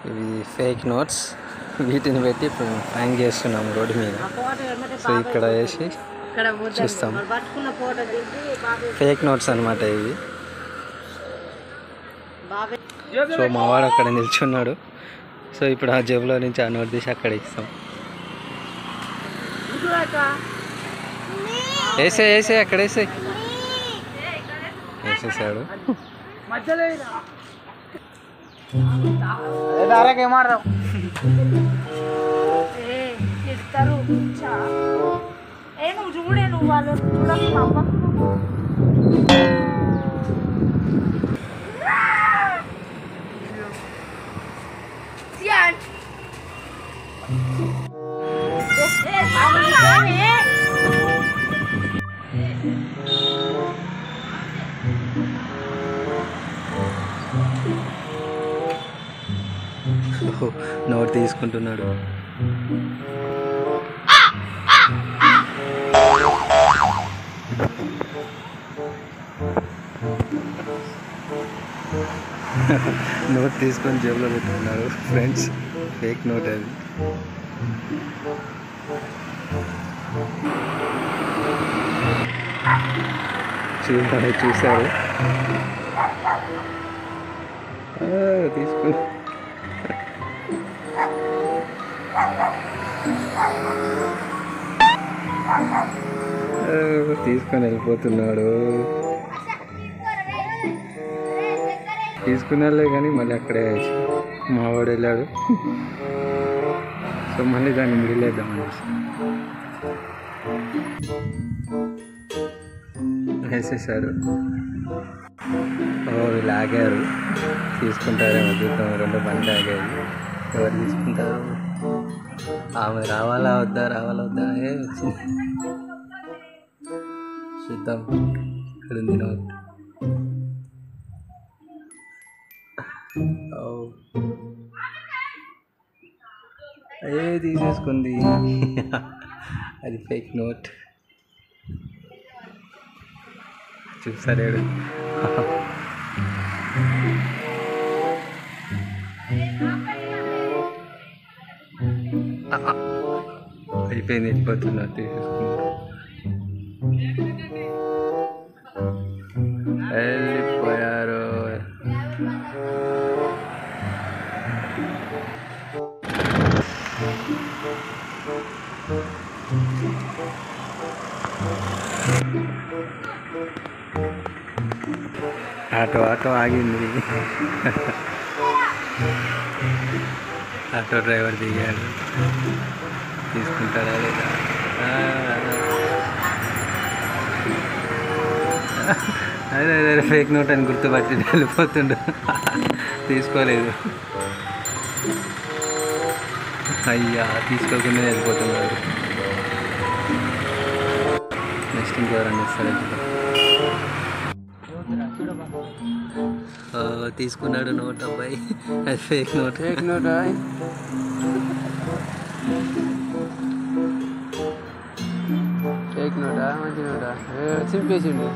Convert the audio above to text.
ఇవి fake notes. వీటిని పెట్టి ఇప్పుడు హ్యాంగ్ చేస్తున్నాం రోడ్డు మీద. సో ఇక్కడ వేసి చూస్తాం. ఫేక్ నోట్స్ అనమాట ఇవి. సో మావాడు అక్కడ నిల్చున్నాడు. సో ఇప్పుడు ఆ జేబులో నుంచి ఆ నోట్ తీసి అక్కడ ఇస్తాం. వేసే అక్కడ వేసేసాడు. నువ్వు చూడే, నువ్వు వాళ్ళు చూడకు. నోట్ తీసుకుంటున్నాడు. నోట్ తీసుకొని జేబులో పెట్టుకున్నాడు ఫ్రెండ్స్. ఫేక్ నోట్ అది. చూశారు తీసుకుని వెళ్ళిపోతున్నాడు. తీసుకున్నాలే కానీ మళ్ళీ అక్కడే మావాడు వెళ్ళాడు. సో మళ్ళీ దాన్ని మిగిలేద్దాం అనేసి వేసేసాడు. వీళ్ళు ఆగారు. తీసుకుంటారేమో చూద్దాం. 2 బండ్లు ఆగాయి. ఎవరు తీసుకుంటారు? ఆమె రావాలా వద్దా వచ్చింది. చూద్దాం. ఇక్కడ ఉంది నోట్. తీసేసుకుంది. అది ఫేక్ నోట్. చూసాడు. అయిపోయింది. వెళ్ళిపోతున్నా. తీసేసుకున్నా. వెళ్ళిపోయారు. ఆటో ఆగింది. ఆటో డ్రైవర్ దిగాడు. తీసుకుంటారా లేదా? అదే ఫేక్ నోట్ అని గుర్తుపట్టి వెళ్ళిపోతుండు. తీసుకోలేదు. అయ్యా, తీసుకోకుండా వెళ్ళిపోతున్నాడు. నెక్స్ట్ ఇంకెవరన్నా ఇస్తారు. తీసుకున్నాడు నోట్ అబ్బాయి. అది ఫేక్ నోట్. ఫేక్ నోటా? మంచి నోటా? చింపేసిండు.